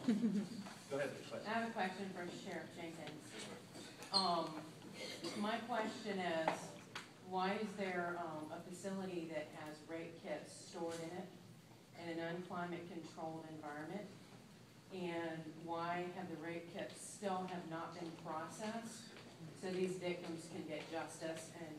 Go ahead, I have a question for Sheriff Jenkins. My question is, why is there a facility that has rape kits stored in it in an unclimate-controlled environment? And why have the rape kits still have not been processed so these victims can get justice? And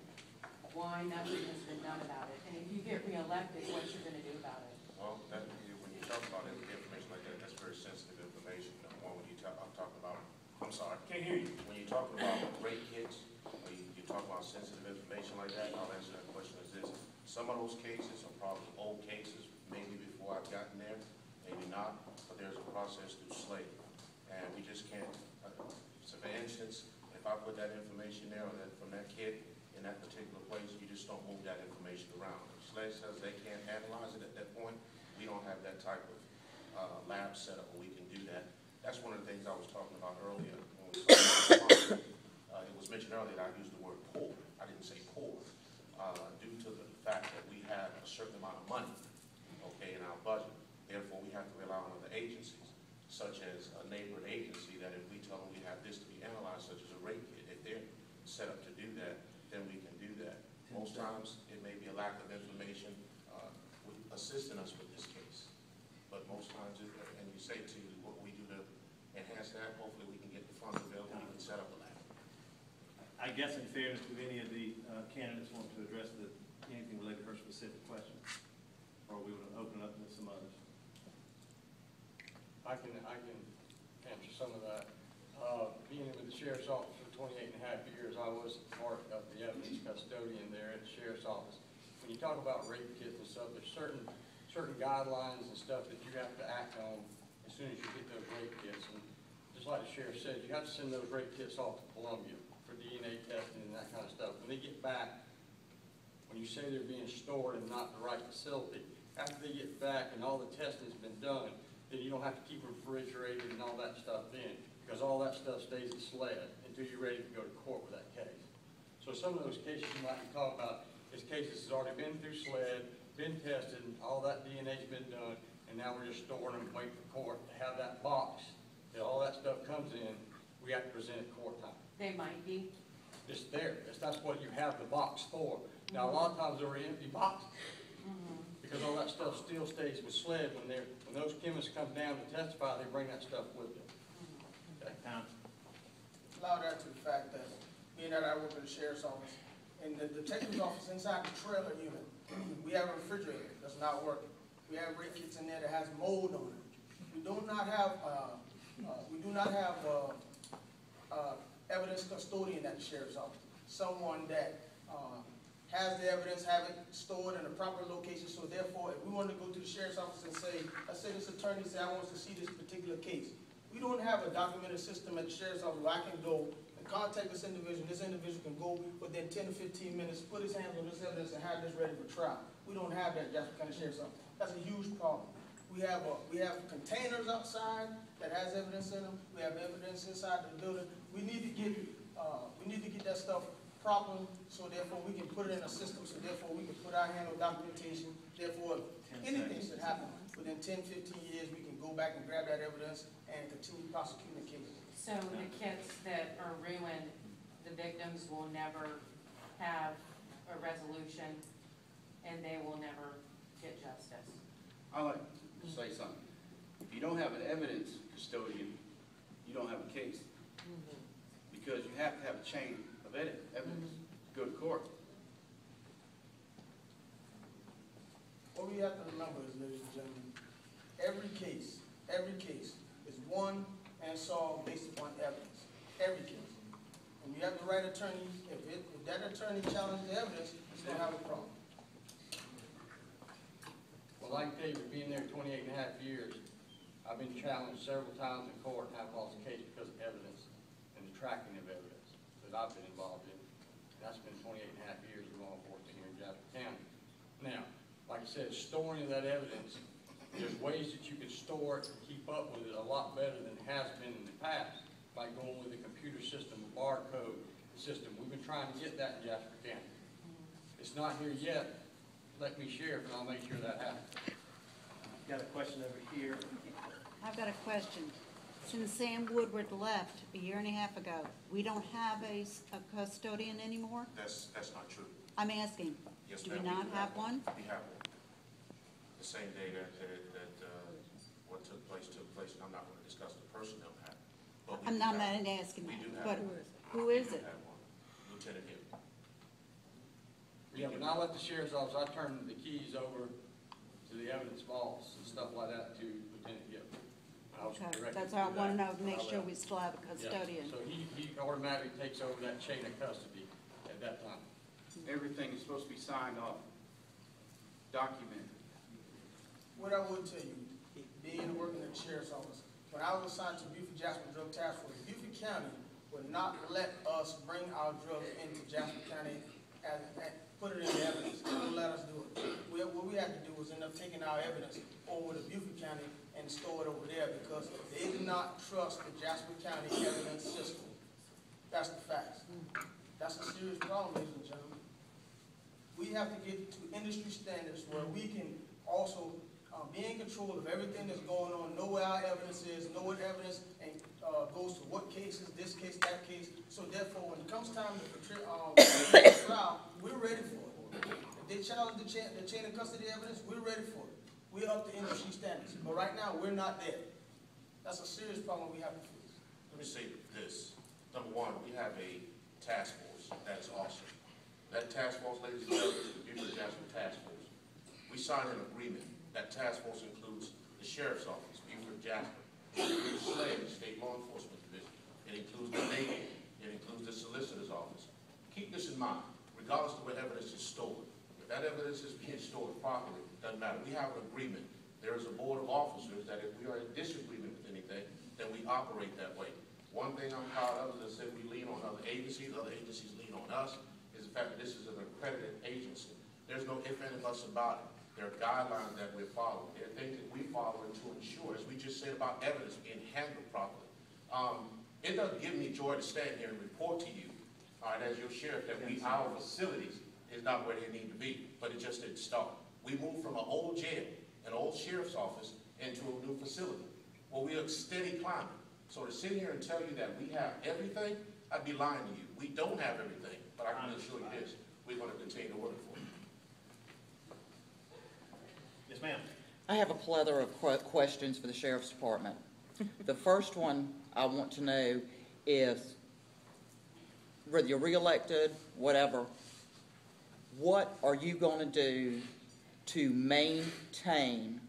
why nothing has been done about it? And if you get reelected, what you're going to do about it? Well, when you talk about information like that, that's very sensitive information. Number one, when you talk, I'm talking about, I'm sorry, Can't hear you. when you're talking about rape kits, or you talk about sensitive information like that, I'll answer that question as this. Some of those cases are probably old cases, maybe before I've gotten there, maybe not, but there's a process through SLATE. And we just can't, so for instance, if I put that information there or that from that kid in that particular place, you just don't move that information around. If SLATE says they can't analyze it at that point, we don't have that type of lab set up where we can do that. That's one of the things I was talking about earlier. When we talked about, it was mentioned earlier that I used the word poor. I didn't say poor. Due to the fact that we have a certain amount of money, okay, in our budget. Therefore, we have to rely on other agencies, such as a neighboring agency, that if we tell them we have this to be analyzed, such as a rape kit, if they're set up to do that, then we can do that. Most times, it may be a lack of information assisting us with this case. But most times, and you say to what we do to enhance that, hopefully we can get the funds available, we can set up a lab. I guess in fairness, do any of the candidates want to address anything related to her specific question? Or we would open it up to some others? I can answer some of that. Being with the Sheriff's Office for 28 and a half years, I was part of the evidence custodian there at the Sheriff's Office. When you talk about rape kits and stuff, there's certain guidelines and stuff that you have to act on as soon as you get those rape kits. And just like the Sheriff said, you have to send those rape kits off to Columbia for DNA testing and that kind of stuff. When they get back, when you say they're being stored in not the right facility, after they get back and all the testing's been done, then you don't have to keep them refrigerated and all that stuff in, because all that stuff stays at SLED until you're ready to go to court with that case. So some of those cases you might be talking about is cases that's already been through SLED, been tested, all that DNA's been done, and now we're just storing them and waiting for court to have that box. That all that stuff comes in, we have to present at court time. They might be. It's there. That's what you have the box for. Now, a lot of times they're empty boxes. Because all that stuff still stays with SLED. When those chemists come down to testify, they bring that stuff with them. Okay. Allow that to the fact that being that I work in the Sheriff's Office, in the detective's office inside the trailer unit, we have a refrigerator that's not working. We have rape kits in there that has mold on it. We do not have evidence custodian at the Sheriff's Office. Someone that has the evidence, have it stored in a proper location. So therefore, if we want to go to the Sheriff's Office and say, let's say this attorney said, I want to see this particular case. We don't have a documented system at the Sheriff's Office where I can go and contact this individual. This individual can go within 10 to 15 minutes, put his hands on this evidence and have this ready for trial. We don't have that at Jasper County Sheriff's Office. That's a huge problem. We have containers outside that has evidence in them. We have evidence inside the building. We need to get that stuff proper, so therefore we can put it in a system, so therefore we can put our hand on documentation. Therefore, anything should happen within 10, 15 years, we can go back and grab that evidence and continue prosecuting the case. So the kits that are ruined, the victims will never have a resolution and they will never get justice. I like to say something. If you don't have an evidence custodian, you don't have a case. Because you have to have a chain of evidence to go to court. What we have to remember is, ladies and gentlemen, every case is won and solved based upon evidence. Every case. When you have the right attorney, if that attorney challenges the evidence, he's going to have a problem. Well, I can tell you, being there 28 and a half years, I've been challenged several times in court and I've lost a case because of evidence and the tracking of evidence that I've been involved in. And that's been 28 and a half years of law enforcement here in Jasper County. Now, like I said, storing of that evidence, there's ways that you can store it and keep up with it a lot better than it has been in the past by going with a computer system, a barcode system. We've been trying to get that in Jasper County. It's not here yet. Let me share it and I'll make sure that happens. Got a question over here. I've got a question. Since Sam Woodward left a year and a half ago, we don't have a custodian anymore? That's not true. I'm asking, Yes, do we ma'am, not have one? We have one. The same day that what took place, and I'm not gonna discuss the personnel matter. But we I'm do not have- asking we that, do have but one. who We is do it? have one. Lieutenant Hill. Yeah, when I left the sheriff's office, I turned the keys over to the evidence vaults and stuff like that to Lieutenant Gibb. I was Okay, directed that's to all I do want to that know, to make when I sure left. we still have a Yeah, custodian. so he automatically takes over that chain of custody at that time. Everything is supposed to be signed off, documented. What I would tell you, being working at the sheriff's office, when I was assigned to Beaufort Jasper Drug Task Force, Beaufort County would not let us bring our drugs into Jasper County and put it in the evidence. They wouldn't let us do it. What we had to do was end up taking our evidence over to Beaufort County and store it over there because they did not trust the Jasper County evidence system. That's the facts. That's a serious problem, ladies and gentlemen. We have to get to industry standards where we can also be in control of everything that's going on, know where our evidence is, know what evidence and goes to what cases, this case, that case. So therefore, when it comes time to trial, we're ready for it. If they challenge the chain of custody evidence, we're ready for it. We're up to industry standards. But right now, we're not there. That's a serious problem we have to face. Let me say this. Number one, we have a task force. That is awesome. That task force, ladies and gentlemen, is the Beaufort Jasper Task Force. We signed an agreement. That task force includes the Sheriff's Office, Beaufort Jasper. It includes SLED, State Law Enforcement Division. It includes the Navy. It includes the Solicitor's Office. Keep this in mind, regardless of where evidence is stored. If that evidence is being stored properly, doesn't matter. We have an agreement. There is a board of officers that if we are in disagreement with anything, then we operate that way. One thing I'm proud of is that we lean on other agencies lean on us, is the fact that this is an accredited agency. There's no ifs, ands, or buts about it. There are guidelines that we're following. There are things that we follow to ensure, as we just said about evidence being handled properly. It doesn't give me joy to stand here and report to you, all right, as your sheriff, that our facilities is not where they need to be, but it just didn't start. We moved from an old jail, an old sheriff's office, into a new facility. Well, we are steady climbing. So to sit here and tell you that we have everything, I'd be lying to you. We don't have everything, but I can assure you this, we're going to continue to work for it. Yes, ma'am. I have a plethora of questions for the Sheriff's Department. The first one I want to know is, whether you're reelected, whatever, what are you going to do to maintain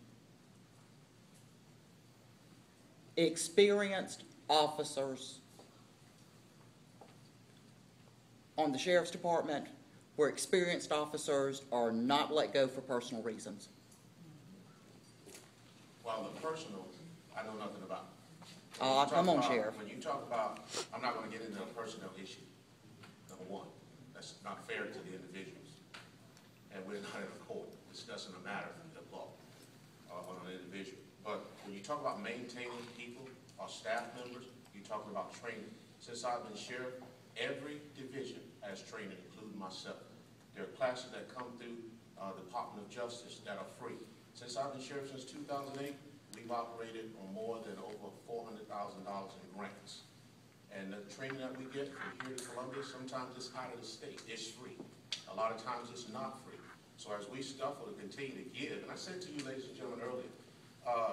experienced officers on the Sheriff's Department where experienced officers are not let go for personal reasons? Well, the personal, I know nothing about. Come on, Sheriff. When you talk about, I'm not going to get into a personnel issue, number one. That's not fair to the individuals. And we're not in a court discussing a matter of law on an individual. But when you talk about maintaining people, our staff members, you're talking about training. Since I've been sheriff, every division has training, including myself. There are classes that come through the Department of Justice that are free. Since I've been sheriff since 2008, we've operated on more than over $400,000 in grants. And the training that we get from here to Columbia, sometimes it's out of the state. It's free. A lot of times it's not free. So as we scuffle to continue to give, and I said to you, ladies and gentlemen, earlier,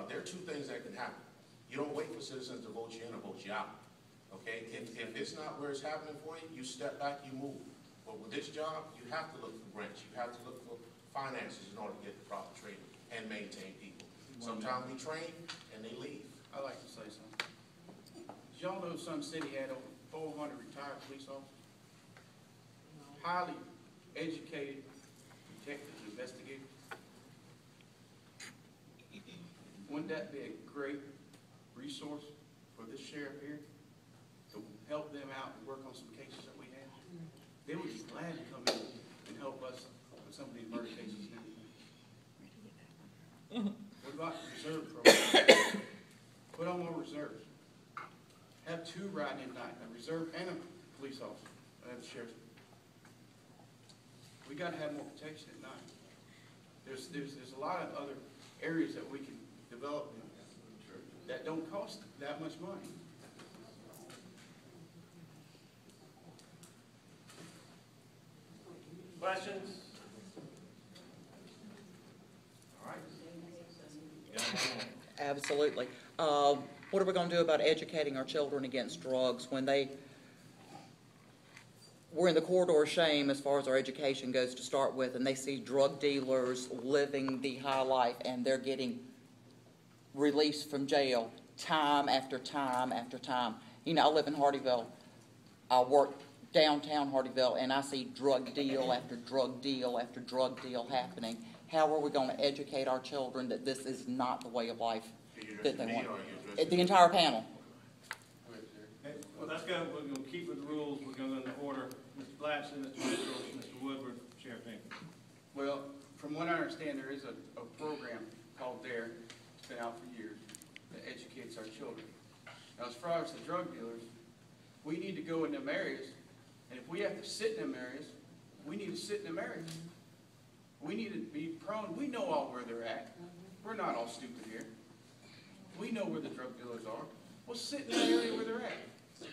there are two things that can happen. You don't wait for citizens to vote you in or vote you out. Okay? If it's not where it's happening for you, you step back, you move. But with this job, you have to look for grants. You have to look for finances in order to get the proper training and maintain people. Sometimes we train and they leave. I'd like to say something. Did y'all know Sun City had over 400 retired police officers? Highly educated detectives, investigators. Wouldn't that be a great resource for this sheriff here to help them out and work on some cases that we have? They would be glad to come in and help us with some of these murder cases now. What about the reserve program? Put on more reserves. Have two riding at night, a reserve and a police officer, and a sheriff. We got to have more protection at night. There's a lot of other areas that we can develop that don't cost that much money. Questions? All right. You got one more? Absolutely. What are we gonna do about educating our children against drugs when we're in the corridor of shame as far as our education goes to start with, and they see drug dealers living the high life, and they're getting released from jail time after time after time. You know, I live in Hardyville. I work downtown Hardyville, and I see drug deal after drug deal after drug deal happening. How are we going to educate our children that this is not the way of life that they want? The entire panel. Okay, well, let's go. We're going to keep with the rules. We're going to go in order. Mr. Blatchley, Mr. Mitchell, Mr. Woodward, Sheriff Jenkins. Well, from what I understand, there is a program called DARE, it's been out for years, that educates our children. Now, as far as the drug dealers, we need to go in them areas, and if we have to sit in them areas, we need to sit in them areas. We need to be prone, we know all where they're at. We're not all stupid here. We know where the drug dealers are. Well, sit in the area where they're at.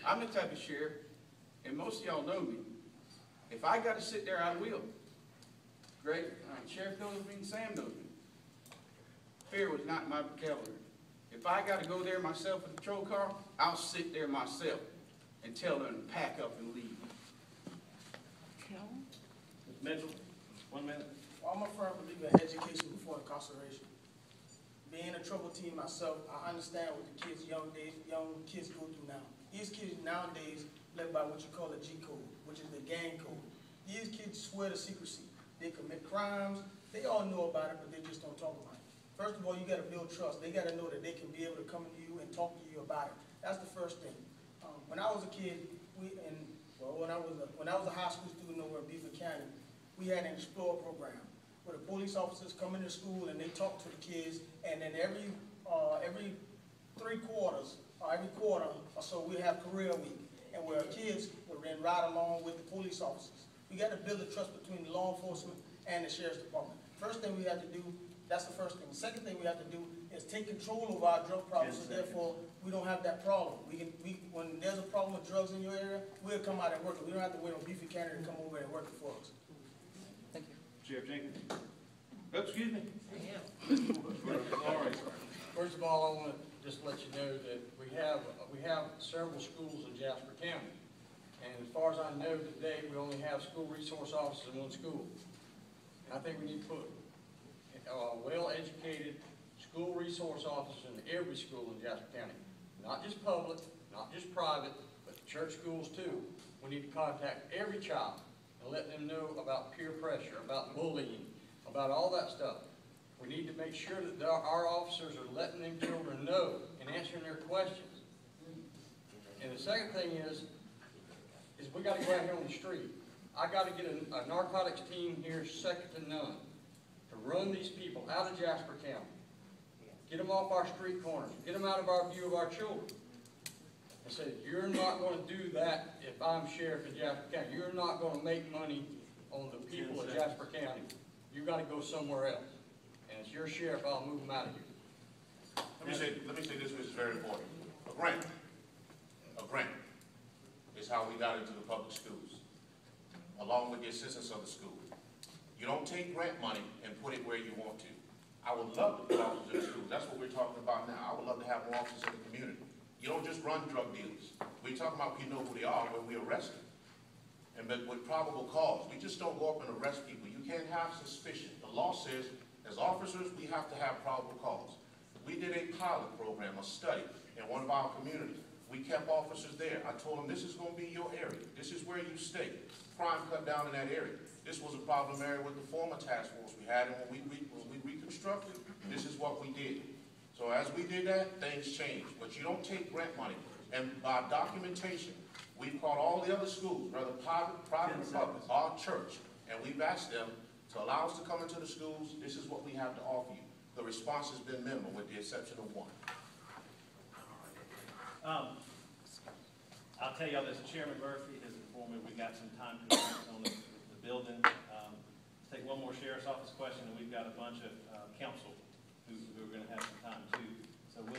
I'm the type of sheriff, and most of y'all know me. If I got to sit there, I will. Greg, Sheriff knows me, and Sam knows me. Fear was not my vocabulary. If I got to go there myself with a patrol car, I'll sit there myself and tell them to pack up and leave. Mr. Mitchell, 1 minute. Well, I'm a firm believer in education before incarceration. Being a trouble teen myself, I understand what the young kids go through now. These kids nowadays live by what you call a G code, which is the gang code. These kids swear to secrecy. They commit crimes. They all know about it, but they just don't talk about it. First of all, you got to build trust. They got to know that they can be able to come to you and talk to you about it. That's the first thing. When I was a kid, when I was a high school student over in Beaufort County, we had an Explore program where the police officers come into school and they talk to the kids, and then every 3 quarters or every quarter or so we have career week, and where kids will then ride along with the police officers. We got to build a trust between the law enforcement and the sheriff's department. First thing we have to do, that's the first thing. The second thing we have to do is take control of our drug problem, so therefore we don't have that problem. When there's a problem with drugs in your area, we'll come out and work it. We don't have to wait on Beaufort County to come over and work it for us. Thank you. Sheriff Jenkins. Oh, excuse me. First of all, I want to just let you know that we have several schools in Jasper County. And as far as I know today, we only have school resource officers in 1 school. And I think we need to put well-educated school resource officers in every school in Jasper County. Not just public, not just private, but church schools too. We need to contact every child and let them know about peer pressure, about bullying, about all that stuff. We need to make sure that our officers are letting them children know and answering their questions. And the second thing is we got to go out here on the street. I got to get a narcotics team here second to none to run these people out of Jasper County. Get them off our street corners. Get them out of our view of our children. I said, you're not going to do that if I'm sheriff of Jasper County. You're not going to make money on the people of Jasper County. You got to go somewhere else. And as your sheriff, I'll move them out of here. Let me say this, which is very important. A grant is how we got into the public schools, along with the assistance of the school. You don't take grant money and put it where you want to. I would love to put officers in the schools. That's what we're talking about now. I would love to have more officers in the community. You don't just run drug dealers. We're talking about we know who they are when we arrest them. But with probable cause, we just don't go up and arrest people. You can't have suspicion. The law says, as officers, we have to have probable cause. We did a pilot program, a study, in one of our communities. We kept officers there. I told them, this is going to be your area. This is where you stay. Crime cut down in that area. This was a problem area with the former task force we had, and when we reconstructed, this is what we did. So as we did that, things changed. But you don't take grant money. And by documentation, we've called all the other schools, whether private or public, our church, and we've asked them to allow us to come into the schools. This is what we have to offer you. The response has been minimal, with the exception of one. I'll tell y'all this, Chairman Murphy has informed me we got some time constraints on the building. Let's take one more sheriff's office question, and we've got a bunch of council who are going to have some time too.